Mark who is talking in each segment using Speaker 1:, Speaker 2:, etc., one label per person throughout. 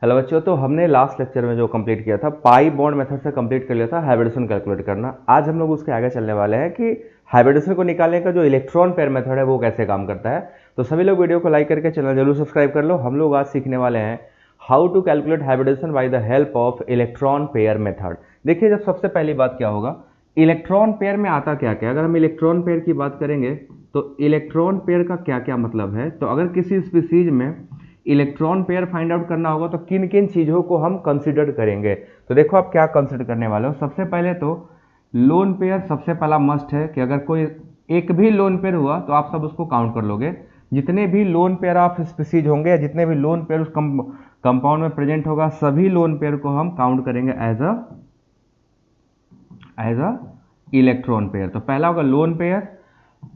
Speaker 1: Hello बच्चों, तो हमने लास्ट लेक्चर में जो कंप्लीट किया था पाई बॉन्ड मेथड से कंप्लीट कर लिया था हाइब्रिडेशन कैलकुलेट करना। आज हम लोग उसके आगे चलने वाले हैं कि हाइब्रिडेशन को निकालने का जो इलेक्ट्रॉन पेयर मेथड है वो कैसे काम करता है। तो सभी लोग वीडियो को लाइक करके चैनल जरूर सब्सक्राइब कर लो। हम लोग आज सीखने वाले हैं how to calculate hybridisation by the help of electron pair method. देखिए, जब सबसे पहली बात क्या होगा, इलेक्ट्रॉन पेयर में आता क्या क्या। अगर हम इलेक्ट्रॉन पेयर की बात करेंगे तो इलेक्ट्रॉन पेयर का क्या क्या मतलब है। तो अगर किसी स्पीसीज में इलेक्ट्रॉन पेयर फाइंड आउट करना होगा तो किन किन चीज़ों को हम कंसिडर करेंगे। तो देखो आप क्या कंसिडर करने वाले हो। सबसे पहले तो लोन पेयर सबसे पहला मस्ट है कि अगर कोई एक भी लोन पेयर हुआ तो आप सब उसको काउंट कर लोगे। जितने भी लोन पेयर ऑफ स्पीसीज होंगे या जितने भी लोन पेयर उस कंपाउंड में प्रेजेंट होगा सभी लोन पेयर को हम काउंट करेंगे एज अ इलेक्ट्रॉन पेयर। तो पहला होगा लोन पेयर,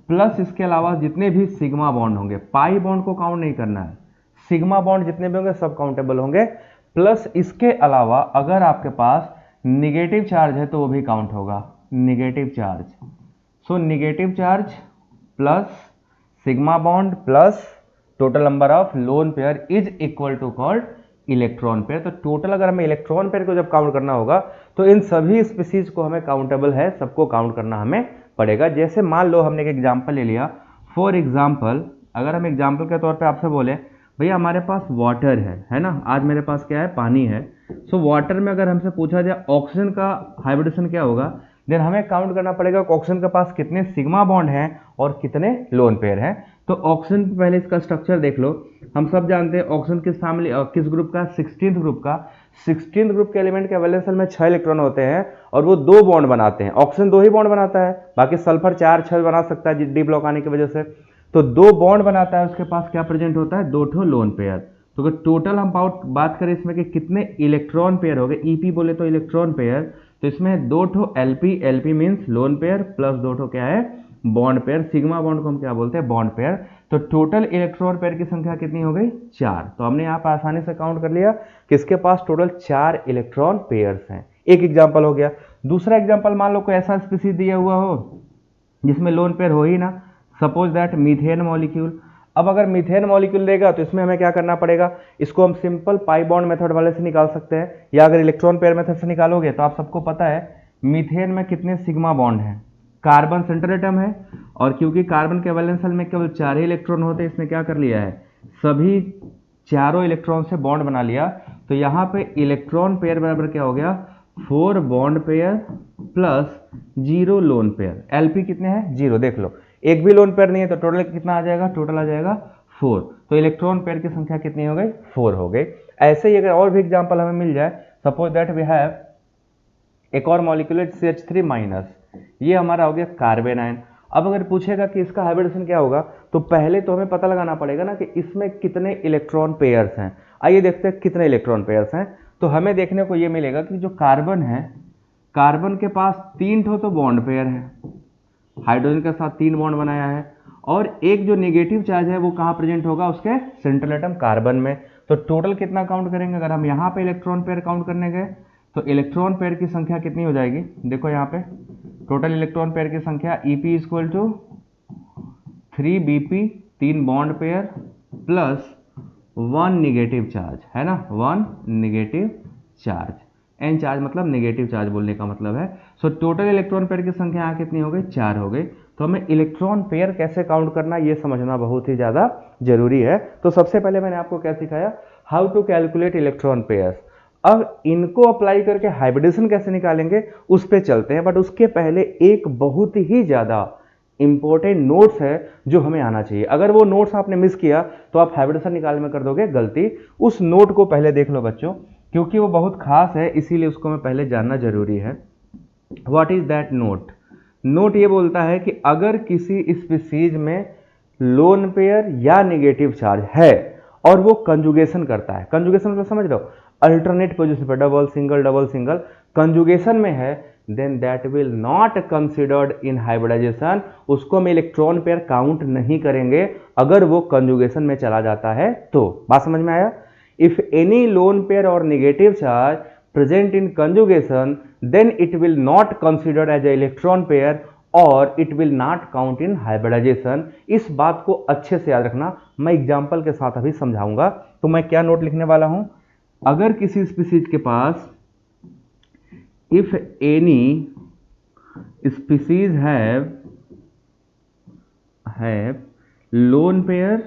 Speaker 1: प्लस इसके अलावा जितने भी सिग्मा बॉन्ड होंगे, पाई बॉन्ड को काउंट नहीं करना है, सिग्मा बॉन्ड जितने भी होंगे सब काउंटेबल होंगे। प्लस इसके अलावा अगर आपके पास निगेटिव चार्ज है तो वो भी काउंट होगा, negative charge. So negative charge plus sigma bond plus total number of lone pair is equal to called electron pair. तो टोटल अगर हमें इलेक्ट्रॉन पेयर को जब काउंट करना होगा तो इन सभी स्पीसीज को हमें काउंटेबल है, सबको काउंट करना हमें पड़ेगा। जैसे मान लो हमने एक एग्जांपल ले लिया, फॉर एग्जांपल अगर हम एग्जांपल के तौर पे आपसे बोले भैया हमारे पास वाटर है ना, आज मेरे पास क्या है, पानी है। सो वाटर में अगर हमसे पूछा जाए ऑक्सीजन का हाइब्रिडेशन क्या होगा, देन हमें काउंट करना पड़ेगा ऑक्सीजन के पास कितने सिग्मा बॉन्ड हैं और कितने लोन पेयर हैं। तो ऑक्सीजन पहले इसका स्ट्रक्चर देख लो। हम सब जानते हैं ऑक्सीजन किस फैमिली किस ग्रुप का, 16th ग्रुप का। 16th ग्रुप के एलिमेंट के वैलेंस शेल में 6 इलेक्ट्रॉन होते हैं और वो 2 बॉन्ड बनाते हैं। ऑक्सीजन 2 ही बॉन्ड बनाता है, बाकी सल्फर 4-6 बना सकता है डी ब्लॉक आने की वजह से। तो 2 बॉन्ड बनाता है, उसके पास क्या प्रेजेंट होता है, 2 ठो लोन पेयर। तो अगर टोटल हम बात करें इसमें कि कितने इलेक्ट्रॉन पेयर हो गए, ईपी बोले तो इलेक्ट्रॉन पेयर, तो इसमें 2 ठो LP, LP means lone pair, plus 2 ठो क्या है, बॉन्ड पेयर। सिग्मा बॉन्ड को हम क्या बोलते हैं, बॉन्ड पेयर। तो टोटल इलेक्ट्रॉन पेयर की संख्या कितनी हो गई, 4। तो हमने यहाँ पर आसानी से काउंट कर लिया कि इसके पास टोटल 4 इलेक्ट्रॉन पेयर्स हैं। एक एग्जाम्पल हो गया। दूसरा एग्जाम्पल, मान लो कोई ऐसा स्पीसीज दिया हुआ हो जिसमें लोन पेयर हो ही ना, सपोज दैट मीथेन मॉलिक्यूल। अब अगर मीथेन मॉलिक्यूल देगा तो इसमें हमें क्या करना पड़ेगा, इसको हम सिंपल पाई बॉन्ड मेथड वाले से निकाल सकते हैं, या अगर इलेक्ट्रॉन पेयर मेथड से निकालोगे तो आप सबको पता है मीथेन में कितने सिग्मा बॉन्ड हैं, कार्बन सेंट्रल एटम है, और क्योंकि कार्बन के वैलेंस शेल में केवल 4 ही इलेक्ट्रॉन होते हैं, इसने क्या कर लिया है, सभी चारों इलेक्ट्रॉन से बॉन्ड बना लिया। तो यहाँ पे इलेक्ट्रॉन पेयर बराबर क्या हो गया, 4 bond pair plus 0 lone pair. LP कितने हैं, 0। देख लो एक भी लोन पेयर नहीं है तो टोटल कितना आ जाएगा, टोटल आ जाएगा 4। तो इलेक्ट्रॉन पेयर की संख्या कितनी हो गई, 4 हो गई। ऐसे ही अगर और भी एग्जांपल हमें मिल जाए, सपोज दैट वी हैव एक और मॉलिक्यूल CH3-, ये हमारा हो गया कार्बन आयन। अब अगर पूछेगा कि इसका हाइब्रिडेशन क्या होगा तो पहले तो हमें पता लगाना पड़ेगा ना कि इसमें कितने इलेक्ट्रॉन पेयर्स हैं। आइए देखते हैं कितने इलेक्ट्रॉन पेयर्स हैं। तो हमें देखने को ये मिलेगा कि जो कार्बन है, कार्बन के पास 3 ठो तो बॉन्ड पेयर है, हाइड्रोजन के साथ 3 बॉन्ड बनाया है, और एक जो नेगेटिव चार्ज है वो कहाँ प्रेजेंट होगा, उसके सेंट्रल एटम कार्बन में। तो टोटल कितना काउंट करेंगे, अगर हम यहाँ पे इलेक्ट्रॉन पेयर काउंट करने गए तो इलेक्ट्रॉन पेयर की संख्या कितनी हो जाएगी, देखो यहाँ पे टोटल इलेक्ट्रॉन पेयर की संख्या EP equal to 3BP, 3 bond pair plus 1 negative charge, है ना, 1 निगेटिव चार्ज। एन चार्ज मतलब नेगेटिव चार्ज बोलने का मतलब है। सो टोटल इलेक्ट्रॉन पेयर की संख्या यहाँ कितनी हो गई, 4 हो गई। तो हमें इलेक्ट्रॉन पेयर कैसे काउंट करना ये समझना बहुत ही ज़्यादा जरूरी है। तो सबसे पहले मैंने आपको क्या सिखाया, how to calculate electron pairs. अब इनको अप्लाई करके हाइब्रिडेशन कैसे निकालेंगे उस पर चलते हैं, बट उसके पहले एक बहुत ही ज़्यादा इंपॉर्टेंट नोट्स है जो हमें आना चाहिए। अगर वो नोट्स आपने मिस किया तो आप हाइब्रिडेशन निकालने में कर दोगे गलती। उस नोट को पहले देख लो बच्चों, क्योंकि वो बहुत खास है इसीलिए उसको मैं पहले जानना जरूरी है। What is that note. Note ये बोलता है कि अगर किसी स्पीसीज में लोन पेयर या नेगेटिव चार्ज है और वो कंजुगेशन करता है, कंजुगेशन मतलब समझ लो अल्टरनेट पोजीशन पर double single double single conjugation में है, then that will not considered in hybridisation. उसको हम इलेक्ट्रॉन पेयर काउंट नहीं करेंगे अगर वो कंजुगेशन में चला जाता है तो। बात समझ में आया। इफ एनी लोन पेयर और negative charge present in conjugation then it will not considered as a electron pair और it will not count in hybridization। इस बात को अच्छे से याद रखना, मैं एग्जांपल के साथ अभी समझाऊंगा। तो मैं क्या नोट लिखने वाला हूं, अगर किसी स्पीसीज के पास if any species have lone pair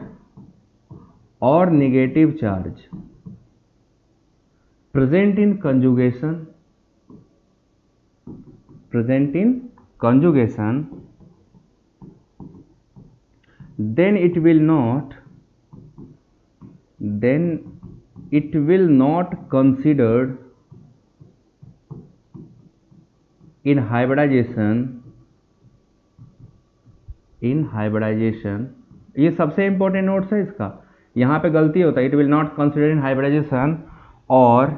Speaker 1: और negative charge present in conjugation, then it will not considered in hybridization. ये सबसे इंपॉर्टेंट नोट्स है इसका, यहाँ पे गलती होता है, it will not consider in hybridisation और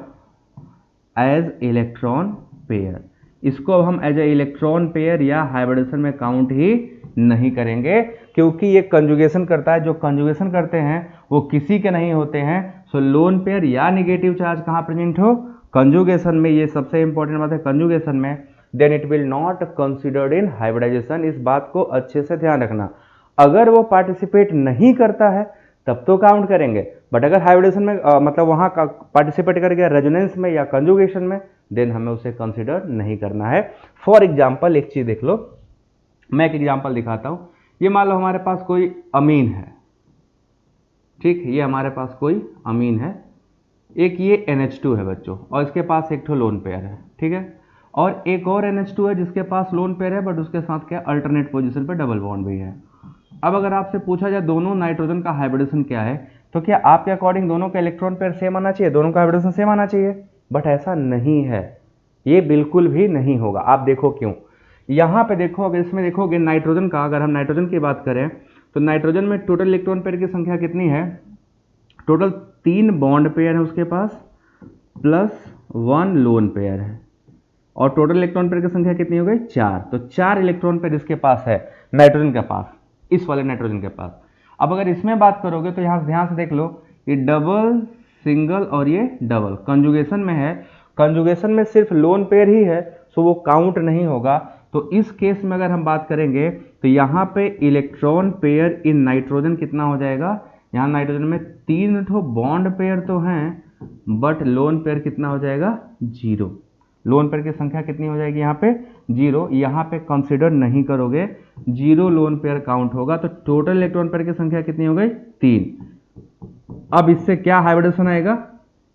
Speaker 1: एज इलेक्ट्रॉन पेयर। इसको अब हम एज ए इलेक्ट्रॉन पेयर या हाइब्रिडेशन में काउंट ही नहीं करेंगे, क्योंकि ये कंजुगेशन करता है। जो कंजुगेशन करते हैं वो किसी के नहीं होते हैं। सो लोन पेयर या नेगेटिव चार्ज कहाँ प्रेजेंट हो, कंजुगेशन में। ये सबसे इंपॉर्टेंट बात है, कंजुगेशन में। Then it will not considered in hybridisation. इस बात को अच्छे से ध्यान रखना। अगर वो पार्टिसिपेट नहीं करता है तब तो काउंट करेंगे, बट अगर हाइब्रिडेशन में मतलब वहां का पार्टिसिपेट कर गया रेजोनेंस में या कंजुगेशन में, देन हमें उसे कंसिडर नहीं करना है। फॉर एग्जांपल एक चीज देख लो, मैं एक एग्जांपल दिखाता हूं। ये मान लो हमारे पास कोई अमीन है, ठीक, ये हमारे पास कोई अमीन है, एक ये NH2 है बच्चों, और इसके पास एक ठो लोन पेयर है, ठीक है, और एक और NH2 है जिसके पास लोन पेयर है, बट उसके साथ क्या अल्टरनेट पोजीशन पे डबल बॉन्ड भी है। अब अगर आपसे पूछा जाए दोनों नाइट्रोजन का हाइब्रिडेशन क्या है, तो क्या आपके अकॉर्डिंग दोनों का इलेक्ट्रॉन पेयर सेम आना चाहिए, दोनों का हाइब्रिडेशन सेम आना चाहिए? बट ऐसा नहीं है, ये बिल्कुल भी नहीं होगा। आप देखो क्यों। यहां पे देखो, अगर इसमें देखोगे नाइट्रोजन का, अगर हम नाइट्रोजन की बात करें तो नाइट्रोजन में टोटल इलेक्ट्रॉन पेयर की संख्या कितनी है? टोटल 3 बॉन्ड पेयर है उसके पास, प्लस 1 लोन पेयर है, और टोटल इलेक्ट्रॉन पेयर की संख्या कितनी हो गई? 4। तो 4 इलेक्ट्रॉन पेयर इसके पास है, नाइट्रोजन के पास, इस वाले नाइट्रोजन के पास। अब अगर इसमें बात करोगे तो यहां ध्यान से देख लो, ये डबल, सिंगल और ये डबल कंजुगेशन में है। कंजुगेशन में सिर्फ लोन पेयर ही है, सो वो काउंट नहीं होगा। तो इस केस में अगर हम बात करेंगे तो यहाँ पे इलेक्ट्रॉन पेयर इन नाइट्रोजन कितना हो जाएगा? यहाँ नाइट्रोजन में 3 ठो बॉन्ड पेयर तो हैं, बट लोन पेयर कितना हो जाएगा? 0। लोन पेयर की संख्या कितनी हो जाएगी यहाँ पे? 0। यहाँ पे कंसिडर नहीं करोगे, 0 लोन पेयर काउंट होगा। तो टोटल इलेक्ट्रॉन पेयर की संख्या कितनी हो गई? 3। अब इससे क्या हाइब्रिडेशन आएगा?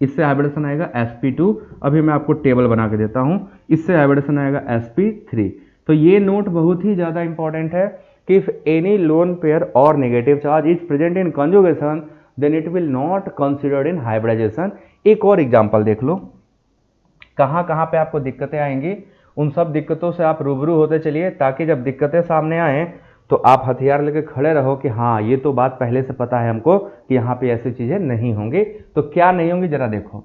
Speaker 1: इससे हाइब्रिडेशन आएगा sp2। अभी मैं आपको टेबल बना के देता हूं। इससे हाइब्रिडेशन आएगा sp3। तो ये नोट बहुत ही ज्यादा इंपॉर्टेंट है कि इफ एनी लोन पेयर और negative charge is present in conjugation, then it will not considered in hybridisation. एक और एग्जांपल देख लो, कहां कहां पे आपको दिक्कतें आएंगी, उन सब दिक्कतों से आप रूबरू होते चलिए, ताकि जब दिक्कतें सामने आए तो आप हथियार लेके खड़े रहो कि हाँ ये तो बात पहले से पता है हमको कि यहाँ पे ऐसी चीजें नहीं होंगी। तो क्या नहीं होंगी जरा देखो।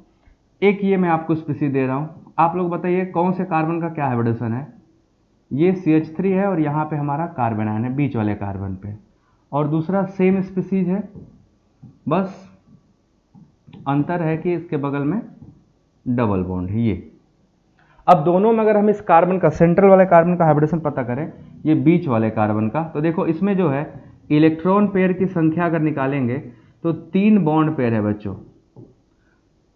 Speaker 1: एक ये मैं आपको स्पीसीज दे रहा हूँ, आप लोग बताइए कौन से कार्बन का क्या हाइब्रिडेशन है? ये CH3 है और यहाँ पे हमारा कार्बन आयन है बीच वाले कार्बन पे, और दूसरा सेम स्पीसीज है, बस अंतर है कि इसके बगल में डबल बॉन्ड है ये। अब दोनों में अगर हम इस कार्बन का, सेंट्रल वाले कार्बन का हाइब्रिडेशन पता करें, ये बीच वाले कार्बन का, तो देखो इसमें जो है इलेक्ट्रॉन पेयर की संख्या अगर निकालेंगे तो 3 बॉन्ड पेयर है बच्चों।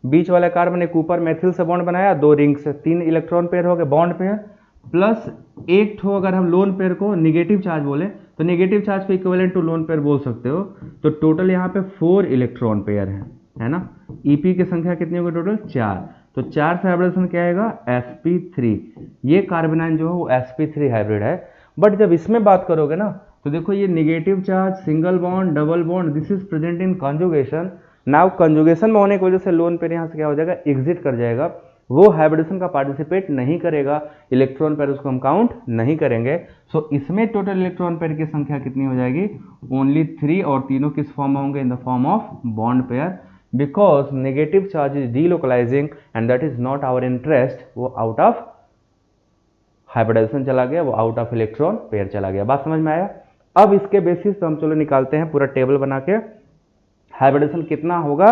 Speaker 1: बीच वाले कार्बन एक ऊपर मेथिल से बॉन्ड बनाया, 2 रिंग से, 3 इलेक्ट्रॉन पेयर हो गए बॉन्ड पेयर, प्लस एक ठो अगर हम लोन पेयर को नेगेटिव चार्ज बोले तो नेगेटिव चार्ज को इक्विवेलेंट टू लोन पेयर बोल सकते हो। तो टोटल यहाँ पे 4 इलेक्ट्रॉन पेयर है ना। ईपी की संख्या कितनी होगी? टोटल 4। तो 4 से हाइब्रिडेशन क्या आएगा? sp3। ये कार्बन आयन जो है वो sp3 हाइब्रिड है। बट जब इसमें बात करोगे ना तो देखो ये negative charge, single bond, double bond, this is present in conjugation. Now conjugation में होने की वजह से लोन पेयर यहाँ से क्या हो जाएगा? एग्जिट कर जाएगा, वो हाइब्रिडेशन का पार्टिसिपेट नहीं करेगा, इलेक्ट्रॉन पेयर उसको हम काउंट नहीं करेंगे। सो इसमें टोटल इलेक्ट्रॉन पेयर की संख्या कितनी हो जाएगी? ओनली 3, और तीनों किस फॉर्म में होंगे? In the form of bond pair, because negative charge is delocalising and that is not our interest. वो आउट ऑफ हाइब्रिडाइजेशन चला गया, वो आउट ऑफ इलेक्ट्रॉन पेयर चला गया। बात समझ में आया? अब इसके बेसिस पे हम चलो निकालते हैं पूरा टेबल बना के, हाइब्रिडेशन कितना होगा,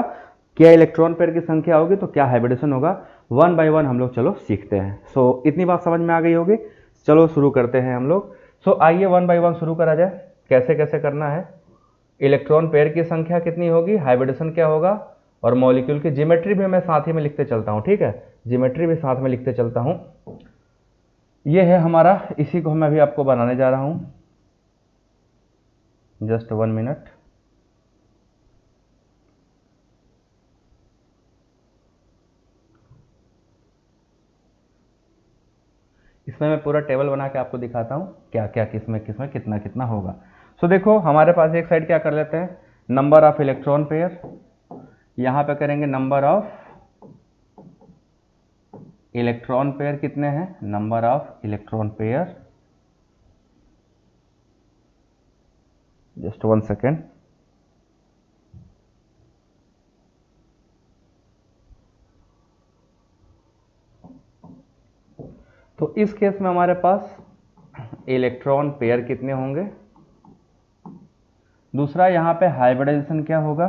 Speaker 1: क्या इलेक्ट्रॉन पेयर की संख्या होगी तो क्या हाइब्रिडेशन होगा। 1 बाय 1 हम लोग चलो सीखते हैं। सो इतनी बात समझ में आ गई होगी, चलो शुरू करते हैं हम लोग। सो आइए 1 बाय 1 शुरू करा जाए। कैसे कैसे करना है? इलेक्ट्रॉन पेयर की संख्या कितनी होगी, हाइब्रिडेशन क्या होगा, और मॉलिक्यूल की ज्योमेट्री भी मैं साथ ही में लिखते चलता हूँ, ठीक है, ज्योमेट्री भी साथ में लिखते चलता हूँ। ये है हमारा, इसी को मैं अभी आपको बनाने जा रहा हूँ, जस्ट 1 मिनट। इसमें मैं पूरा टेबल बना के आपको दिखाता हूँ क्या क्या किसमें किसमें कितना कितना होगा। सो देखो हमारे पास एक साइड क्या कर लेते हैं, नंबर ऑफ इलेक्ट्रॉन पेयर, यहाँ पे करेंगे नंबर ऑफ इलेक्ट्रॉन पेयर कितने हैं, number of electron pair, just 1 second. तो इस केस में हमारे पास इलेक्ट्रॉन पेयर कितने होंगे, दूसरा यहाँ पे हाइब्रिडाइजेशन क्या होगा,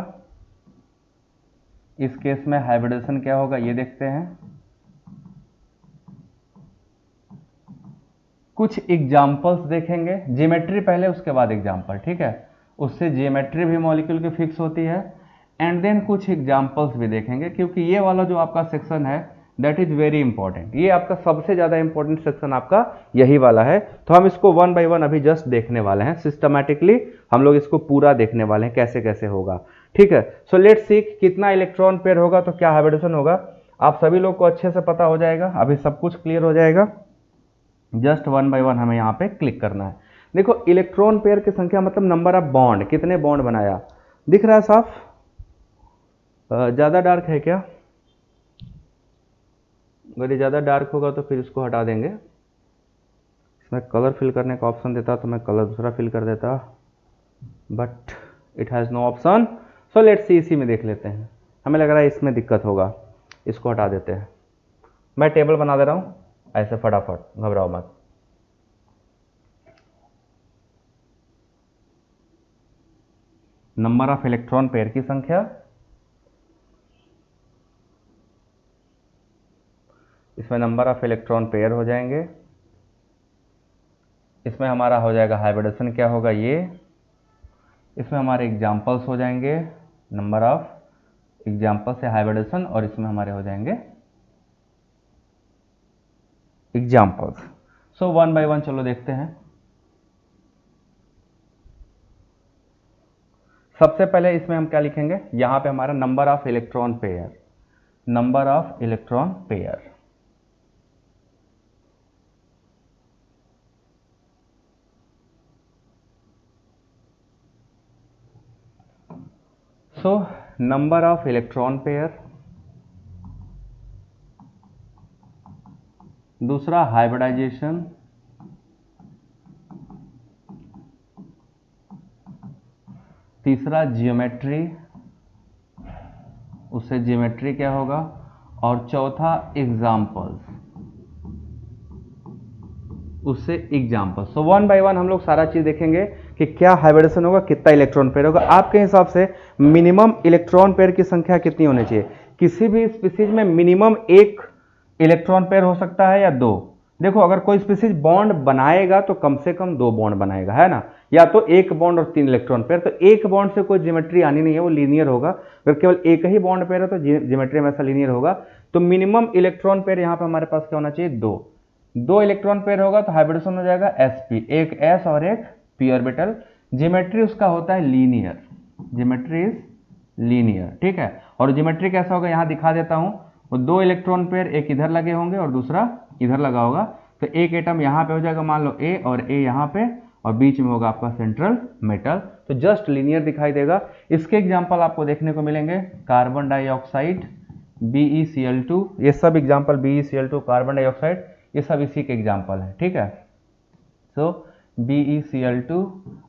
Speaker 1: इस केस में हाइब्रिडाइजेशन क्या होगा ये देखते हैं। कुछ एग्जाम्पल्स देखेंगे, ज्योमेट्री पहले उसके बाद एग्जाम्पल, ठीक है, उससे ज्योमेट्री भी मॉलिक्यूल की फिक्स होती है। एंड देन कुछ एग्जाम्पल्स भी देखेंगे, क्योंकि ये वाला जो आपका सेक्शन है दैट इज वेरी इंपॉर्टेंट, ये आपका सबसे ज़्यादा इंपॉर्टेंट सेक्शन आपका यही वाला है। तो हम इसको 1 बाय 1 अभी जस्ट देखने वाले हैं, सिस्टमैटिकली हम लोग इसको पूरा देखने वाले हैं कैसे कैसे होगा, ठीक है। सो लेट्स सी कितना इलेक्ट्रॉन पेयर होगा तो क्या हाइब्रिडेशन होगा, आप सभी लोग को अच्छे से पता हो जाएगा, अभी सब कुछ क्लियर हो जाएगा। जस्ट 1 बाय 1 हमें यहाँ पे क्लिक करना है। देखो इलेक्ट्रॉन पेयर की संख्या मतलब नंबर ऑफ बॉन्ड, कितने बॉन्ड बनाया, दिख रहा है साफ, ज़्यादा डार्क है क्या, अगर ये ज़्यादा डार्क होगा तो फिर इसको हटा देंगे। इसमें कलर फिल करने का ऑप्शन देता तो मैं कलर दूसरा फिल कर देता, but it has no option. So let's see, इसी में देख लेते हैं, हमें लग रहा है इसमें दिक्कत होगा, इसको हटा देते हैं। मैं टेबल बना दे रहा हूँ ऐसे फटाफट, घबराओ मत। नंबर ऑफ इलेक्ट्रॉन पेयर की संख्या, इसमें नंबर ऑफ इलेक्ट्रॉन पेयर हो जाएंगे, इसमें हमारा हो जाएगा हाइब्रिडेशन क्या होगा ये, इसमें हमारे एग्जाम्पल्स हो जाएंगे, नंबर ऑफ एग्जाम्पल से हाइब्रिडेशन, और इसमें हमारे हो जाएंगे एग्जाम्पल्स। सो 1 बाय 1 चलो देखते हैं। सबसे पहले इसमें हम क्या लिखेंगे, यहां पे हमारा number of electron pair, number of electron pair, so number of electron pair, दूसरा हाइब्रिडाइजेशन, तीसरा जियोमेट्री, उससे जियोमेट्री क्या होगा, और चौथा एग्जाम्पल्स, उससे एग्जाम्पल। सो 1 बाय 1 हम लोग सारा चीज देखेंगे कि क्या हाइब्रिडेशन होगा, कितना इलेक्ट्रॉन पेयर होगा, आपके हिसाब से मिनिमम इलेक्ट्रॉन पेयर की संख्या कितनी होनी चाहिए, किसी भी स्पीसीज में मिनिमम एक इलेक्ट्रॉन पेयर हो सकता है या दो। देखो अगर कोई स्पीसीज बॉन्ड बनाएगा तो कम से कम 2 बॉन्ड बनाएगा, है ना, या तो 1 बॉन्ड और 3 इलेक्ट्रॉन पेयर, तो एक बॉन्ड से कोई ज्योमेट्री आनी नहीं है, वो लीनियर होगा। अगर केवल एक ही बॉन्ड पेयर है तो ज्योमेट्री हमेशा लीनियर होगा। तो मिनिमम इलेक्ट्रॉन पेयर यहाँ पे हमारे पास क्या होना चाहिए, 2 इलेक्ट्रॉन पेयर होगा तो हाइब्रिडेशन हो जाएगा sp, एक s और एक p ऑर्बिटल। ज्योमेट्री उसका होता है लीनियर, ज्योमेट्री इज लीनियर, ठीक है। और ज्योमेट्री कैसा होगा यहाँ दिखा देता हूँ, वो 2 इलेक्ट्रॉन पेयर एक इधर लगे होंगे और दूसरा इधर लगा होगा, तो एक एटम यहाँ पे हो जाएगा मान लो A और A यहाँ पे, और बीच में होगा आपका सेंट्रल मेटल, तो जस्ट लीनियर दिखाई देगा। इसके एग्जाम्पल आपको देखने को मिलेंगे, कार्बन डाइऑक्साइड BeCl2, ये सब एग्जाम्पल BeCl2 कार्बन डाइऑक्साइड, ये सब इसी के एग्जाम्पल है, ठीक है। सो BeCl2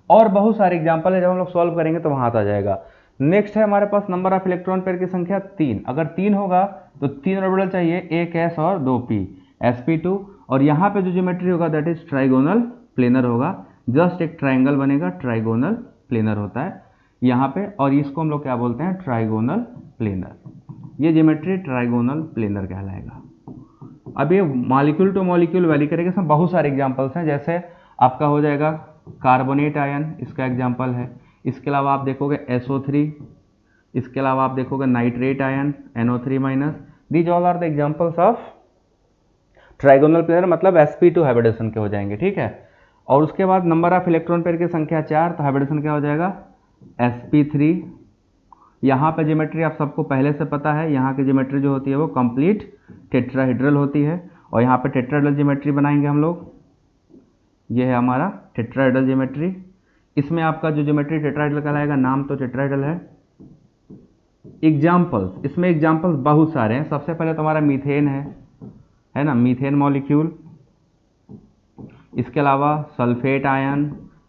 Speaker 1: और बहुत सारे एग्जाम्पल है, जब हम लोग सॉल्व करेंगे तो वहां आ जाएगा। नेक्स्ट है हमारे पास नंबर ऑफ इलेक्ट्रॉन पेयर की संख्या 3, अगर 3 होगा तो 3 ऑर्बिटल चाहिए, एक s और 2 p, sp2, और यहाँ पे जो ज्योमेट्री होगा दैट इज ट्राइगोनल प्लेनर होगा, जस्ट एक ट्राइंगल बनेगा, ट्राइगोनल प्लेनर होता है यहाँ पे, और इसको हम लोग क्या बोलते हैं, ट्राइगोनल प्लेनर, ये ज्योमेट्री ट्राइगोनल प्लेनर कहलाएगा। अब ये मॉलिक्यूल टू मॉलिक्यूल वैरी करेगा, इसमें बहुत सारे एग्जांपल्स हैं, जैसे आपका हो जाएगा कार्बोनेट आयन, इसका एग्जांपल है। इसके अलावा आप देखोगे SO3, इसके अलावा आप देखोगे nitrate ion NO3-। These all are the examples of trigonal pair, मतलब sp2 हाइब्रिडेशन के हो जाएंगे, ठीक है। और उसके बाद नंबर ऑफ इलेक्ट्रॉन पेयर की संख्या 4, तो हाइब्रिडेशन क्या हो जाएगा sp3। यहाँ पे ज्योमेट्री आप सबको पहले से पता है, यहाँ की ज्योमेट्री जो होती है वो कंप्लीट टेट्राहेड्रल होती है, और यहाँ पे टेट्राहेड्रल ज्योमेट्री बनाएंगे हम लोग। ये है हमारा टेट्राहेड्रल ज्योमेट्री। इसमें आपका जो ज्योमेट्री टेट्राहेड्रल कहलाएगा, नाम तो टेट्राहेड्रल है। एग्जाम्पल्स, इसमें एग्जाम्पल्स बहुत सारे हैं। सबसे पहले तो हमारा मीथेन है ना, मीथेन मॉलिक्यूल। इसके अलावा सल्फेट आयन,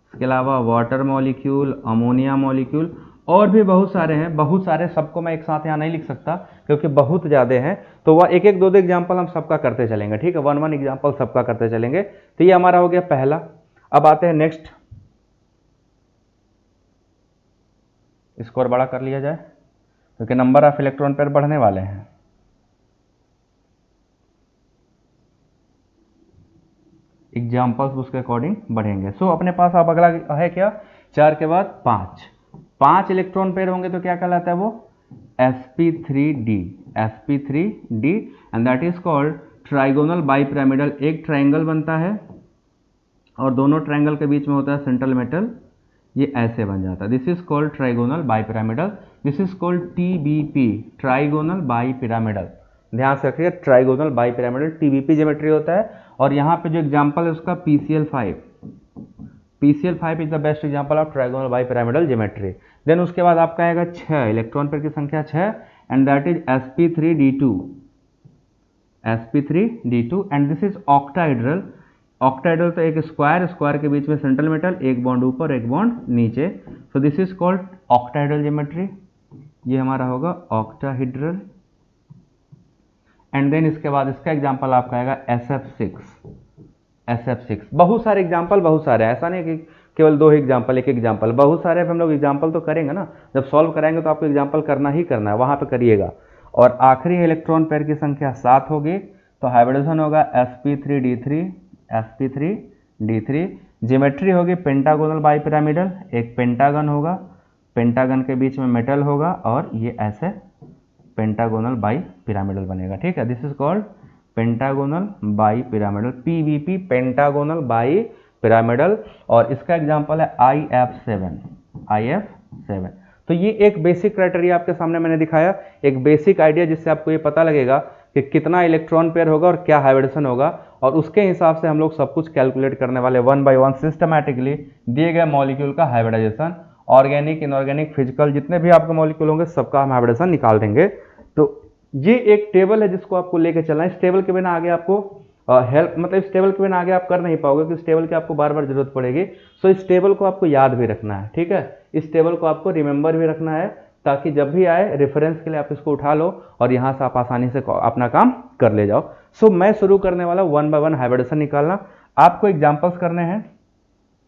Speaker 1: इसके अलावा वाटर मॉलिक्यूल, अमोनिया मॉलिक्यूल, और भी बहुत सारे हैं, बहुत सारे। सबको मैं एक साथ यहाँ नहीं लिख सकता क्योंकि बहुत ज़्यादा हैं, तो वह एक एक दो दो एग्जाम्पल हम सबका करते चलेंगे, ठीक है। 1-1 एग्जाम्पल सबका करते चलेंगे। तो ये हमारा हो गया पहला। अब आते हैं नेक्स्ट, इसको और बड़ा कर लिया जाए क्योंकि नंबर ऑफ इलेक्ट्रॉन पेयर बढ़ने वाले हैं। एग्जाम्पल्स उसके अकॉर्डिंग बढ़ेंगे। सो अपने पास अब अगला है क्या, 4 के बाद 5 इलेक्ट्रॉन पेयर होंगे तो क्या कहलाता है वो sp3d, sp3d, and that is called trigonal bipyramidal. एक ट्राइंगल बनता है और दोनों ट्राइंगल के बीच में होता है सेंट्रल मेटल, ये ऐसे बन जाता है। This is called trigonal bipyramidal. This is called TBP, trigonal bipyramidal. ध्यान से रखिए, ट्राइगोनल बाइपिरामिडल TBP ज्योमेट्री होता है। और यहाँ पे जो एग्जांपल है उसका PCl5, PCl5 is the best example of trigonal bipyramidal geometry. Then उसके बाद आपका आएगा 6, इलेक्ट्रॉन पेयर की संख्या 6, and that is sp3d2, sp3d2, and this is octahedral. Octahedral तो एक स्क्वायर के बीच में सेंट्रल मेटल, एक बॉन्ड ऊपर एक बॉन्ड नीचे, सो this is called octahedral geometry. ये हमारा होगा ऑक्टाहेड्रल। एंड देन इसके बाद इसका एग्जांपल आपका आएगा SF6। बहुत सारे एग्जांपल, बहुत सारे, ऐसा नहीं कि केवल 2 एग्जांपल, एक एग्जांपल, बहुत सारे। हम लोग एग्जांपल तो करेंगे ना, जब सॉल्व कराएंगे तो आपको एग्जांपल करना ही करना है, वहां पे करिएगा। और आखिरी इलेक्ट्रॉन पेयर की संख्या 7 होगी, तो हाइब्रिडेशन होगा sp3d3, sp3d3। ज्योमेट्री होगी पेंटागोनल बाइपिरामिडल, एक पेंटागन होगा, पेंटागन के बीच में मेटल होगा, और ये ऐसे पेंटागोनल बाई पिरामिडल बनेगा, ठीक है। This is called pentagonal bi pyramidal, PBP, pentagonal bi pyramidal. और इसका एग्जांपल है IF7। तो ये एक बेसिक क्राइटेरिया आपके सामने मैंने दिखाया, एक बेसिक आइडिया, जिससे आपको ये पता लगेगा कि कितना इलेक्ट्रॉन पेयर होगा और क्या हाइब्रिडेशन होगा, और उसके हिसाब से हम लोग सब कुछ कैलकुलेट करने वाले 1 by 1 सिस्टमैटिकली दिए गए मॉलिक्यूल का हाइब्रिडाइजेशन। ऑर्गेनिक, इनऑर्गेनिक, फिजिकल, जितने भी आपके मॉलिक्यूल होंगे सबका हम हाइब्रिडेशन निकाल देंगे। तो ये एक टेबल है जिसको आपको लेके चलना है। इस टेबल के बिना आगे आपको हेल्प, मतलब इस टेबल के बिना आगे आप कर नहीं पाओगे, क्योंकि इस टेबल की आपको बार बार जरूरत पड़ेगी। सो इस टेबल को आपको याद भी रखना है, ठीक है। इस टेबल को आपको रिमेंबर भी रखना है, ताकि जब भी आए रेफरेंस के लिए आप इसको उठा लो और यहाँ से आप आसानी से अपना काम कर ले जाओ। सो मैं शुरू करने वाला 1 by 1 हाइब्रिडेशन निकालना। आपको एग्जाम्पल्स करने हैं,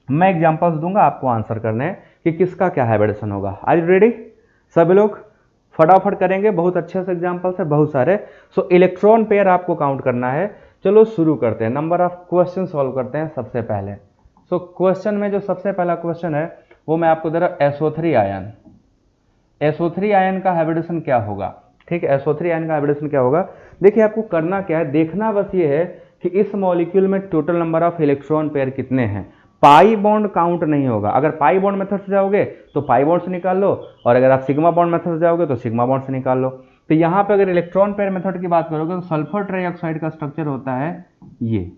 Speaker 1: मैं एग्जाम्पल्स दूंगा, आपको आंसर करने हैं कि किसका क्या हाइब्रिडेशन होगा। Are you ready? सभी लोग फटाफट करेंगे, बहुत अच्छे से एग्जाम्पल्स है, बहुत सारे। सो इलेक्ट्रॉन पेयर आपको काउंट करना है। चलो शुरू करते हैं, नंबर ऑफ क्वेश्चन सॉल्व करते हैं सबसे पहले। सो क्वेश्चन में जो सबसे पहला क्वेश्चन है वो मैं आपको दे रहा SO3 आयन। SO3 आयन का हाइब्रिडेशन क्या होगा, ठीक है। SO3 आयन का हाइब्रिडेशन क्या होगा, देखिए आपको करना क्या है, देखना बस ये है कि इस मॉलिक्यूल में total number of electron pair कितने हैं। पाई बॉन्ड काउंट नहीं होगा। अगर पाई बॉन्ड मेथड से जाओगे तो पाई बॉन्ड से निकाल लो, और अगर आप सिग्मा बॉन्ड मेथड से जाओगे तो सिग्मा बॉन्ड से निकाल लो। तो यहाँ पे अगर इलेक्ट्रॉन पेयर मेथड की बात करोगे तो सल्फर ट्राइऑक्साइड का स्ट्रक्चर होता है ये,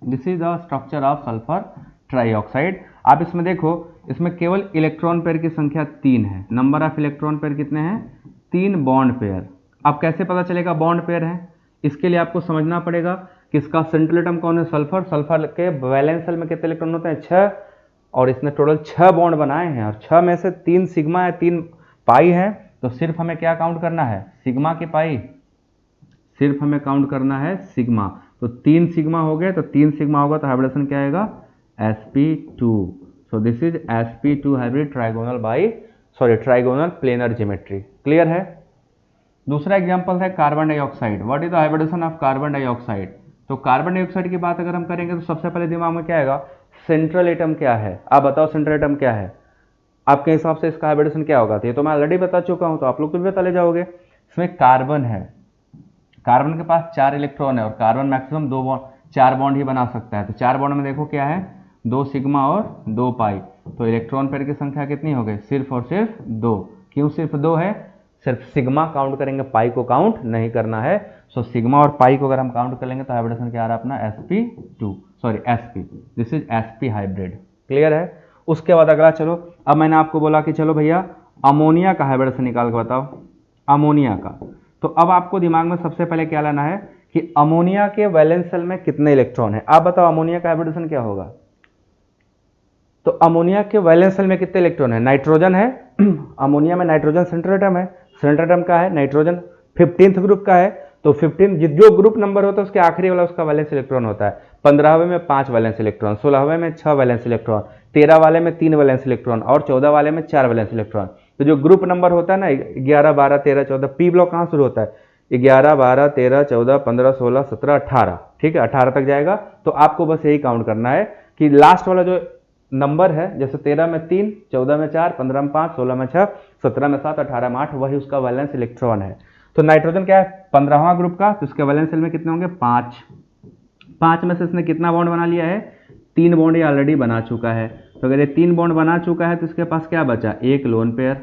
Speaker 1: this is the structure of sulphur trioxide. आप इसमें देखो, इसमें केवल इलेक्ट्रॉन पेयर की संख्या 3 है। नंबर ऑफ इलेक्ट्रॉन पेयर कितने हैं? 3 बॉन्ड पेयर। अब कैसे पता चलेगा बॉन्ड पेयर है? इसके लिए आपको समझना पड़ेगा कि इसका सेंट्रल एटम कौन है, सल्फर। सल्फर के वैलेंस शेल में कितने इलेक्ट्रॉन होते हैं? 6, और इसने टोटल 6 बॉन्ड बनाए हैं, और 6 में से 3 सिग्मा है, 3 पाई है। तो सिर्फ हमें क्या काउंट करना है? सिग्मा की पाई, सिर्फ हमें काउंट करना है सिग्मा। तो 3 सिग्मा हो गए, तो 3 सिग्मा होगा तो हाइब्रिडेशन क्या आएगा? sp2। So this is sp2 hybrid trigonal planar geometry. Clear है? दूसरा एग्जांपल है carbon dioxide. What is the hybridisation of carbon dioxide? तो कार्बन डाइऑक्साइड की बात अगर हम करेंगे तो सबसे पहले दिमाग में क्या आएगा? सेंट्रल एटम क्या है? आप बताओ सेंट्रल एटम क्या है? आपके हिसाब से इसका हाइब्रिडेशन क्या होगा? तो ये तो मैं ऑलरेडी बता चुका हूं, तो आप लोग तो भी बता ले जाओगे। इसमें कार्बन है, कार्बन के पास 4 इलेक्ट्रॉन है और कार्बन मैक्सिमम 4 बॉन्ड ही बना सकता है। तो 4 बॉन्ड में देखो क्या है, 2 सिग्मा और 2 पाई। तो इलेक्ट्रॉन पेयर की संख्या कितनी हो गई? सिर्फ और सिर्फ 2। क्यों सिर्फ 2 है? सिर्फ सिग्मा काउंट करेंगे, पाई को काउंट नहीं करना है। सो सिग्मा और पाई को अगर हम काउंट कर लेंगे तो हाइब्रिडेशन क्या आ रहा है अपना? sp2, sorry sp, this is sp hybrid. Clear है? उसके बाद अगला चलो, अब मैंने आपको बोला कि चलो भैया अमोनिया का हाइब्रिडेशन निकाल के बताओ, अमोनिया का। तो अब आपको दिमाग में सबसे पहले क्या लाना है कि अमोनिया के वैलेंस शेल में कितने इलेक्ट्रॉन है। आप बताओ अमोनिया का हाइब्रिडेशन क्या होगा? तो अमोनिया के वैलेंस शेल में कितने इलेक्ट्रॉन है? नाइट्रोजन है, अमोनिया में नाइट्रोजन सेंट्रल एटम है, सेंट्रल एटम का है नाइट्रोजन, 15th ग्रुप का है। तो 15 जो ग्रुप नंबर होता है उसके आखिरी वाला उसका वैलेंस इलेक्ट्रॉन होता है। 15वें में 5 वैलेंस इलेक्ट्रॉन, 16वें में 6 वैलेंस इलेक्ट्रॉन, 13 वाले में 3 वैलेंस इलेक्ट्रॉन और 14 वाले में 4 वैलेंस इलेक्ट्रॉन। तो जो ग्रुप नंबर होता है ना 11, 12, 13, 14, पी ब्लॉक कहाँ शुरू होता है? 11, 12, 13, 14, 15, 16, 17, 18, ठीक है 18 तक जाएगा। तो आपको बस यही काउंट करना है कि लास्ट वाला जो नंबर है, जैसे 13 में 3, 14 में 4, 15 में 5, 16 में 6, 17 में 7, 18 में 8, वही उसका वैलेंस इलेक्ट्रॉन है। तो नाइट्रोजन क्या है? 15वां ग्रुप का, तो इसके वैलेंस शेल में कितने होंगे? 5। 5 में से इसने कितना बॉन्ड बना लिया है? 3 बॉन्ड ये ऑलरेडी बना चुका है। तो अगर ये 3 बॉन्ड बना चुका है तो इसके पास क्या बचा? एक लोन पेयर।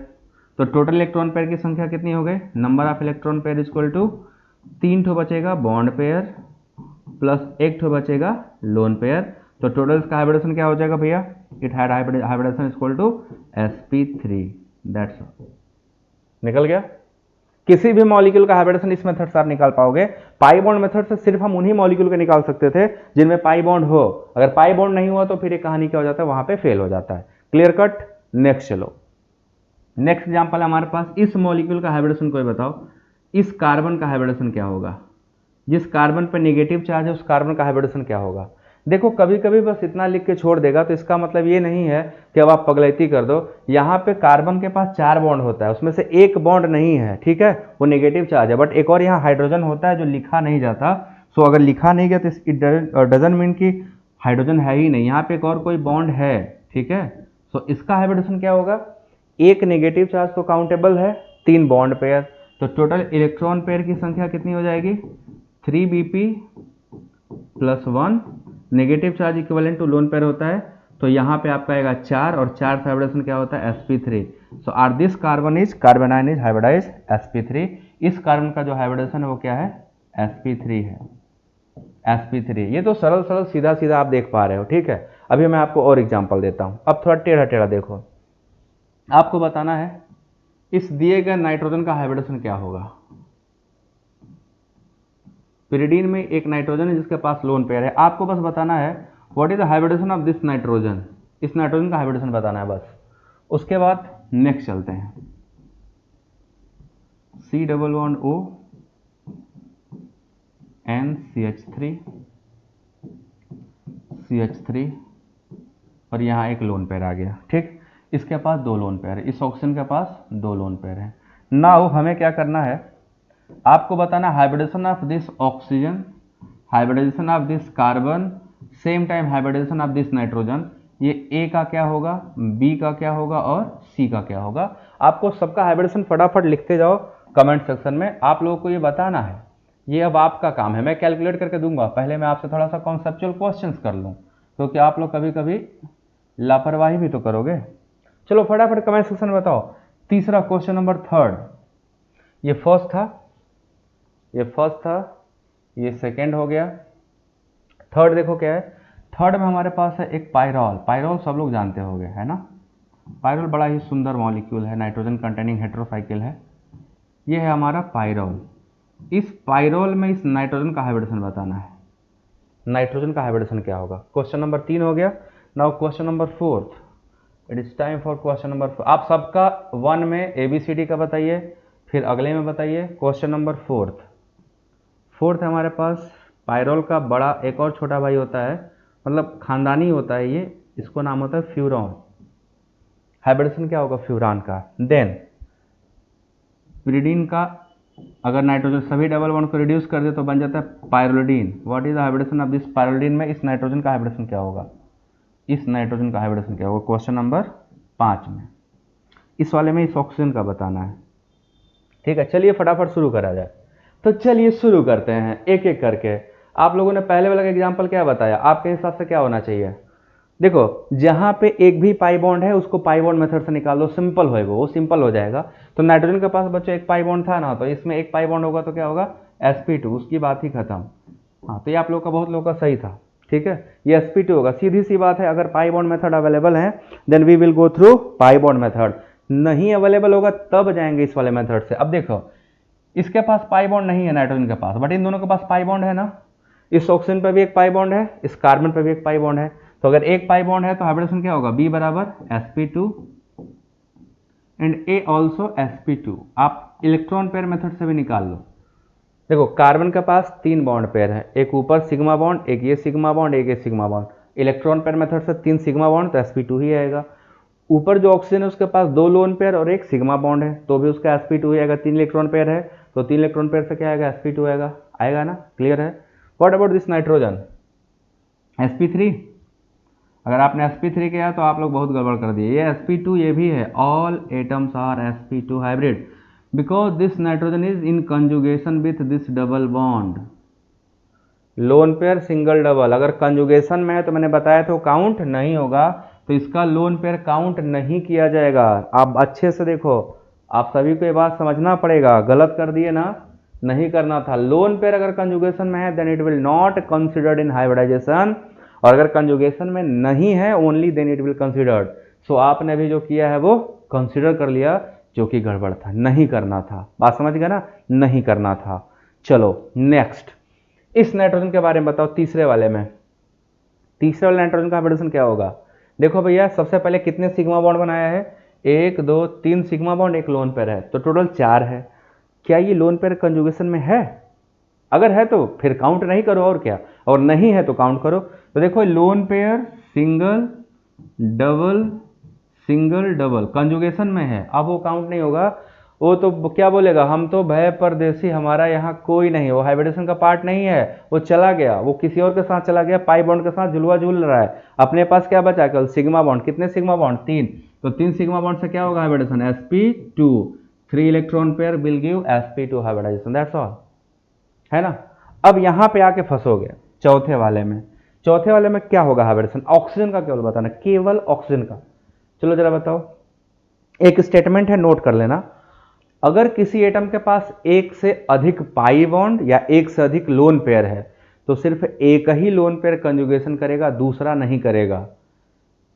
Speaker 1: तो टोटल इलेक्ट्रॉन पेयर की संख्या कितनी हो गई? Number of electron pair equal to 3 ठो बचेगा बॉन्ड पेयर प्लस 1 ठो बचेगा लोन पेयर। तो टोटल इसका हाइब्रिडेशन क्या हो जाएगा भैया? It had hybridisation equal to sp3, that's all. निकल गया? किसी भी मॉलिक्यूल का हाइब्रिडेशन इस मेथड से आप निकाल पाओगे। पाई बॉन्ड मेथड से सिर्फ हम उन्हीं मॉलिक्यूल के निकाल सकते थे जिनमें पाई बॉन्ड हो। अगर पाई बॉन्ड नहीं हुआ तो फिर ये कहानी क्या हो जाता है? वहां पे फेल हो जाता है। Clear cut? नेक्स्ट चलो, नेक्स्ट एग्जांपल है हमारे पास, इस मॉलिक्यूल का हाइब्रिडेशन कोई बताओ। इस कार्बन का हाइब्रिडेशन क्या होगा? जिस कार्बन पर नेगेटिव चार्ज है उस कार्बन का हाइब्रिडेशन क्या होगा? देखो कभी कभी बस इतना लिख के छोड़ देगा तो इसका मतलब ये नहीं है कि अब आप पगलैती कर दो। यहाँ पे कार्बन के पास 4 बॉन्ड होता है, उसमें से एक बॉन्ड नहीं है, ठीक है, वो नेगेटिव चार्ज है। बट एक और यहाँ हाइड्रोजन होता है जो लिखा नहीं जाता। सो अगर लिखा नहीं गया तो इट डजंट मीन कि हाइड्रोजन है ही नहीं, यहाँ पे एक और कोई बॉन्ड है, ठीक है। सो इसका हाइब्रिडेशन क्या होगा? एक नेगेटिव चार्ज तो काउंटेबल है, 3 बॉन्ड पेयर, तो टोटल इलेक्ट्रॉन पेयर की संख्या कितनी हो जाएगी? 3bp plus 1, negative charge equivalent to lone pair होता है। तो यहाँ पे आपका आएगा 4 और 4 से हाइब्रिडेशन क्या होता है? sp3। So are this carbon ion is hybridise sp3। इस कार्बन का जो हाइब्रिडेशन है वो क्या है? sp3 है, sp3। ये तो सरल सरल सीधा सीधा आप देख पा रहे हो, ठीक है। अभी मैं आपको और एग्जांपल देता हूं, अब थोड़ा टेढ़ा टेढ़ा देखो। आपको बताना है इस दिए गए नाइट्रोजन का हाइब्रिडेशन क्या होगा। पिरिडीन में एक नाइट्रोजन है जिसके पास लोन पेयर है, आपको बस बताना है what is the hybridisation of this nitrogen. इस नाइट्रोजन का हाइब्रिडेशन बताना है बस। उसके बाद नेक्स्ट चलते हैं, C++O NCH3 CH3 और यहाँ एक लोन पेयर आ गया, ठीक। इसके पास 2 लोन पेयर है, इस ऑक्सीजन के पास 2 लोन पेयर है। नाउ हमें क्या करना है, आपको बताना hybridisation of this oxygen, hybridisation of this carbon, same time hybridisation of this nitrogen. ये ए का क्या होगा, बी का क्या होगा और सी का क्या होगा। आपको सबका हाइब्रिडेशन फटाफट लिखते जाओ कमेंट सेक्शन में, आप लोगों को ये बताना है। ये अब आपका काम है, मैं कैलकुलेट करके दूंगा, पहले मैं आपसे थोड़ा सा कॉन्सेप्चुअल क्वेश्चंस कर लूँ, क्योंकि आप लोग कभी कभी लापरवाही भी तो करोगे। चलो फटाफट कमेंट सेक्शन में बताओ। तीसरा क्वेश्चन नंबर 3, ये फर्स्ट था, ये फर्स्ट था, ये सेकेंड हो गया। थर्ड देखो क्या है, थर्ड में हमारे पास है एक पायरोल। पायरोल सब लोग जानते होंगे, है ना। पायरोल बड़ा ही सुंदर मॉलिक्यूल है, नाइट्रोजन कंटेनिंग हेटेरोसाइकिल है। ये है हमारा पायरोल। इस पायरोल में इस नाइट्रोजन का हाइब्रिडेशन बताना है। नाइट्रोजन का हाइब्रिडेशन क्या होगा। क्वेश्चन नंबर 3 हो गया। Now question number 4, it is time for question number 4। आप सबका 1 में ABCD का बताइए, फिर अगले में बताइए। क्वेश्चन नंबर 4 है हमारे पास, पायरोल का बड़ा एक और छोटा भाई होता है, मतलब खानदानी होता है ये, इसको नाम होता है फ्यूरॉन। हाइब्रिडेशन क्या होगा फ्यूरान का। देन पिरिडीन का अगर नाइट्रोजन सभी डबल बॉन्ड को रिड्यूस कर दे तो बन जाता है pyrrolidine. What is the hybridisation of this pyrrolidine में इस नाइट्रोजन का हाइब्रिडेशन क्या होगा, इस नाइट्रोजन का हाइब्रिडेशन क्या होगा। क्वेश्चन नंबर 5 में इस वाले में इस ऑक्सीजन का बताना है। ठीक है, चलिए फटाफट शुरू करा जाए। तो चलिए शुरू करते हैं एक एक करके। आप लोगों ने पहले वाला एग्जाम्पल क्या बताया, आपके हिसाब से क्या होना चाहिए? देखो, जहां पे एक भी पाई बॉन्ड है उसको पाई बॉन्ड मेथड से निकाल दो, सिंपल होएगा, वो सिंपल हो जाएगा। तो नाइट्रोजन के पास बच्चों एक पाई बॉन्ड था ना, तो इसमें एक पाई बॉन्ड होगा तो क्या होगा, sp2, उसकी बात ही खत्म। हाँ, तो ये आप लोग का बहुत लोग का सही था। ठीक है, ये sp2 होगा, सीधी सी बात है। अगर पाई बॉन्ड मेथड अवेलेबल है then we will go through pi bond method, नहीं अवेलेबल होगा तब जाएंगे इस वाले मेथड से। अब देखो, इसके पास पाई बॉन्ड नहीं है नाइट्रोजन के पास, बट इन दोनों के पास पाई बॉन्ड है ना। इस ऑक्सीजन पर भी एक पाई बॉन्ड है, इस कार्बन पर भी एक पाई बॉन्ड है। तो अगर एक पाई बॉन्ड है तो हाइब्रिडेशन क्या होगा, B बराबर sp2 and A also sp2। आप इलेक्ट्रॉन पेयर मेथड से भी निकाल लो। देखो, कार्बन के पास 3 बॉन्ड पेयर है, एक ऊपर सिग्मा बॉन्ड, एक ये सिग्मा बॉन्ड, एक ये sigma bond. Electron pair method से 3 सिग्मा बॉन्ड तो sp2 ही आएगा। ऊपर जो ऑक्सीजन है उसके पास 2 लोन पेयर और एक सिग्मा बॉन्ड है, तो भी उसका sp2 ही आएगा। 3 इलेक्ट्रॉन पेयर है तो 3 इलेक्ट्रॉन पेयर से क्या आएगा, sp2 आएगा। आएगा ना, क्लियर है। What about this nitrogen, sp3। अगर आपने sp3 किया तो आप लोग बहुत गड़बड़ कर दिए। ये sp2 ये भी है, all atoms are sp2 hybrid because this nitrogen is in conjugation with this double bond. Lone pair single double, अगर कंजुगेशन में है तो मैंने बताया तो काउंट नहीं होगा, तो इसका लोन पेयर काउंट नहीं किया जाएगा। आप अच्छे से देखो, आप सभी को ये बात समझना पड़ेगा, गलत कर दिए ना, नहीं करना था। लोन पेयर अगर कंजुगेशन में है then it will not considered in hybridisation, और अगर कंजुगेशन में नहीं है only then it will considered. So आपने भी जो किया है वो कंसिडर कर लिया, जो कि गड़बड़ था, नहीं करना था। बात समझ गए ना, नहीं करना था। चलो नेक्स्ट, इस नाइट्रोजन के बारे में बताओ। तीसरे वाले में, तीसरे वाले नाइट्रोजन का हाइब्रिडेशन क्या होगा? देखो भैया, सबसे पहले कितने सिग्मा बॉन्ड बनाया है, 1 2 3 सिग्मा बॉन्ड, एक लोन पेयर है, तो टोटल 4 है। क्या ये लोन पेयर कंजुगेशन में है? अगर है तो फिर काउंट नहीं करो, और क्या, और नहीं है तो काउंट करो। तो देखो, loan pair single double single double conjugation में है, अब वो काउंट नहीं होगा। वो तो क्या बोलेगा, हम तो भय परदेसी, हमारा यहाँ कोई नहीं, वो हाइब्रिडेशन का पार्ट नहीं है, वो चला गया, वो किसी और के साथ चला गया, पाई बॉन्ड के साथ झुलवा झूल रहा है। अपने पास क्या बचा केवल सिग्मा बॉन्ड। कितने सिग्मा बॉन्ड, 3, तो 3 सिग्मा बॉन्ड से क्या होगा hybridisation, sp2। 3 electron pair will give sp2 hybridisation, that's all, है ना। अब यहां पे आके फंसोगे चौथे वाले में। चौथे वाले में क्या होगा हाइब्रिडेशन, ऑक्सीजन का केवल बताना, केवल ऑक्सीजन का। चलो जरा बताओ, एक स्टेटमेंट है, नोट कर लेना। अगर किसी एटम के पास एक से अधिक पाई बॉन्ड या एक से अधिक लोन पेयर है तो सिर्फ एक ही लोन पेयर कंजुगेशन करेगा, दूसरा नहीं करेगा।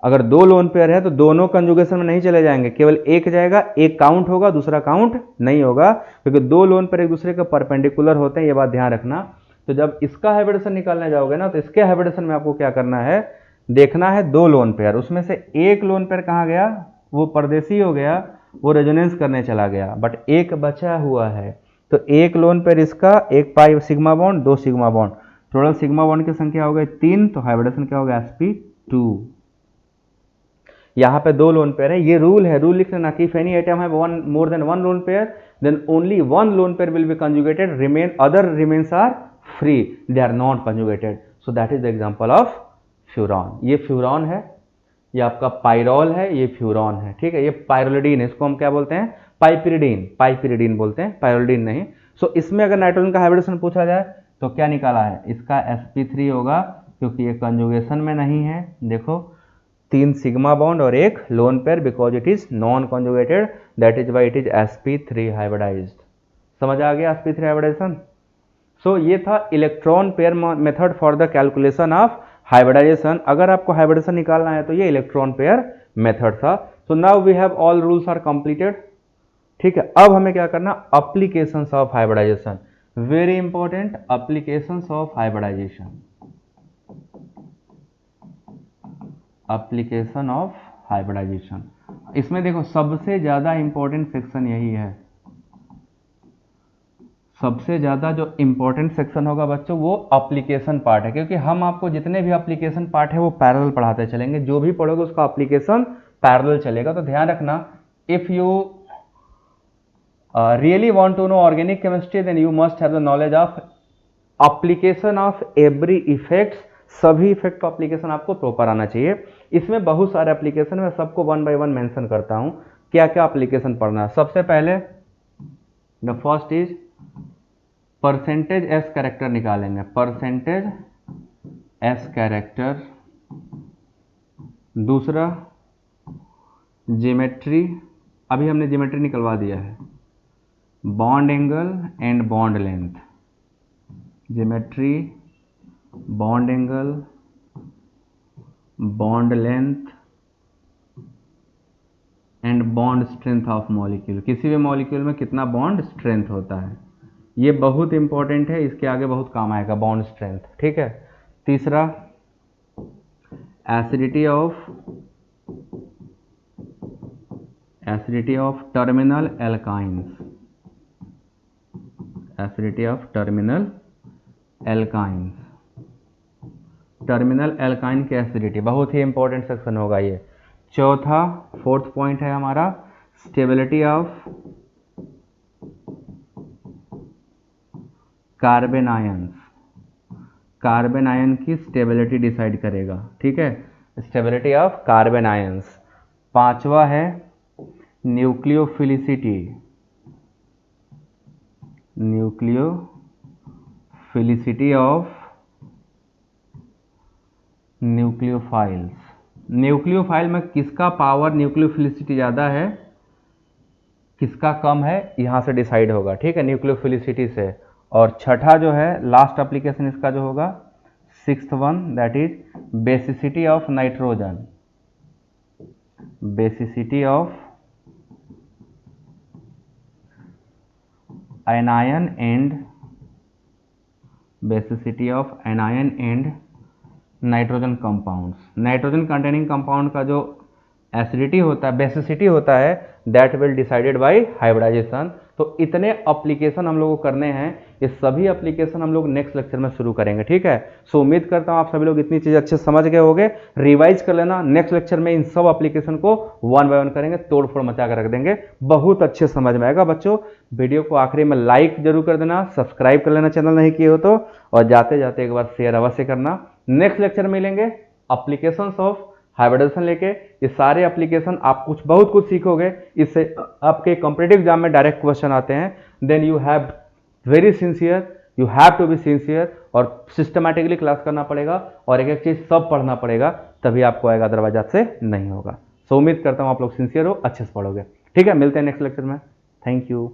Speaker 1: अगर 2 लोन पेयर है तो दोनों कंजुगेशन में नहीं चले जाएंगे, केवल एक जाएगा, एक काउंट होगा, दूसरा काउंट नहीं होगा, क्योंकि 2 लोन पेयर एक दूसरे के परपेंडिकुलर होते हैं, ये बात ध्यान रखना। तो जब इसका हाइब्रिडेशन निकालने जाओगे ना, तो इसके हाइब्रिडेशन में आपको क्या करना है, देखना है 2 लोन पेयर, उसमें से एक लोन पेयर कहाँ गया, वो परदेसी हो गया, वो रेजोनेंस करने चला गया, बट एक बचा हुआ है। तो एक लोन पेयर इसका, एक pi sigma bond, 2 sigma bond, total sigma bond की संख्या हो गई 3, तो हाइब्रिडेशन क्या होगा, sp2। यहाँ पे 2 लोन पेयर है, ये रूल है, रूल लिख लेना कि इफ एनी एटम है more than 1 lone pair then only 1 lone pair will be conjugated, remain other remains are free, they are not conjugated. So that is the example of furan. ये furan है, ये आपका pyrrole है, ये furan है, ठीक है। ये पायरोलिडीन है, इसको हम क्या बोलते हैं, पाइपिरिडीन, पाइपिरिडीन बोलते हैं, पायरोलिडीन नहीं। सो इसमें अगर नाइट्रोजन का हाइब्रिडेशन पूछा जाए तो क्या निकाला है, इसका sp3 होगा, क्योंकि ये कंजुगेशन में नहीं है। देखो, 3 सिग्मा बॉन्ड और एक lone pair, because it is non conjugated, that is why it is sp3 hybridised. समझ आ गया sp3 हाइब्रिडाइजेशन। सो ये था electron pair method for the calculation of hybridisation. अगर आपको हाइब्रिडेशन निकालना है तो ये इलेक्ट्रॉन पेयर मेथड था। So now we have all rules are completed, ठीक है। अब हमें क्या करना, applications of hybridisation, very important, applications of hybridisation, application of hybridisation. इसमें देखो सबसे ज्यादा इंपॉर्टेंट सेक्शन यही है, सबसे ज़्यादा जो इम्पोर्टेंट सेक्शन होगा बच्चों वो एप्लीकेशन पार्ट है, क्योंकि हम आपको जितने भी एप्लीकेशन पार्ट है वो पैरेलल पढ़ाते चलेंगे, जो भी पढ़ोगे उसका एप्लीकेशन पैरेलल चलेगा। तो ध्यान रखना, if you really want to know organic chemistry then you must have the knowledge of application of every effects, सभी इफेक्ट का एप्लीकेशन आपको प्रॉपर आना चाहिए। इसमें बहुत सारे एप्लीकेशन, मैं सबको 1 बाय 1 मेंशन करता हूं। क्या क्या एप्लीकेशन पढ़ना है। सबसे पहले the first is percentage S character निकालेंगे, परसेंटेज एस कैरेक्टर। दूसरा ज्योमेट्री, अभी हमने ज्योमेट्री निकलवा दिया है, bond angle and bond length, geometry, bond angle, bond length and bond strength of molecule, किसी भी मॉलिक्यूल में कितना बॉन्ड स्ट्रेंथ होता है, ये बहुत इंपॉर्टेंट है, इसके आगे बहुत काम आएगा बॉन्ड स्ट्रेंथ, ठीक है। तीसरा acidity of terminal alkynes, acidity of terminal alkynes, terminal alkyne की एसिडिटी, बहुत ही इंपॉर्टेंट सेक्शन होगा ये। चौथा फोर्थ पॉइंट है हमारा stability of carbon ions, carbon ion की स्टेबिलिटी डिसाइड करेगा, ठीक है, स्टेबिलिटी ऑफ कार्बन आयंस। पांचवा है nucleophilicity, nucleophilicity of nucleophiles, nucleophile में किसका पावर न्यूक्लियोफिलिसिटी ज़्यादा है, किसका कम है, यहाँ से डिसाइड होगा, ठीक है, न्यूक्लियोफिलिसिटी से। और छठा जो है लास्ट एप्लीकेशन इसका जो होगा, sixth one, that is basicity of nitrogen, basicity of anion and, basicity of anion and nitrogen compounds, nitrogen containing compound का जो एसिडिटी होता है, बेसिसिटी होता है, that will decided by hybridisation. तो इतने एप्लीकेशन हम लोग को करने हैं, ये सभी एप्लीकेशन हम लोग नेक्स्ट लेक्चर में शुरू करेंगे, ठीक है। सो उम्मीद करता हूँ आप सभी लोग इतनी चीज़ अच्छे समझ गए होंगे, रिवाइज कर लेना, नेक्स्ट लेक्चर में इन सब एप्लीकेशन को वन बाय वन करेंगे, तोड़ फोड़ मचा कर रख देंगे, बहुत अच्छे समझ में आएगा बच्चों। वीडियो को आखिरी में लाइक जरूर कर देना, सब्सक्राइब कर लेना चैनल नहीं किए हो तो, और जाते जाते एक बार शेयर अवश्य करना। नेक्स्ट लेक्चर मिलेंगे एप्लीकेशंस ऑफ हाइब्रिडाइजेशन लेके, ये सारे एप्लीकेशन आप बहुत कुछ सीखोगे, इससे आपके कॉम्पिटिटिव एग्जाम में डायरेक्ट क्वेश्चन आते हैं। Then you have very sincere, you have to be sincere, और सिस्टमैटिकली क्लास करना पड़ेगा, और एक एक चीज सब पढ़ना पड़ेगा, तभी आपको आएगा, अदरवाइज आपसे नहीं होगा। सो उम्मीद करता हूँ आप लोग सिंसियर हो, अच्छे से पढ़ोगे, ठीक है। मिलते हैं नेक्स्ट लेक्चर में, थैंक यू।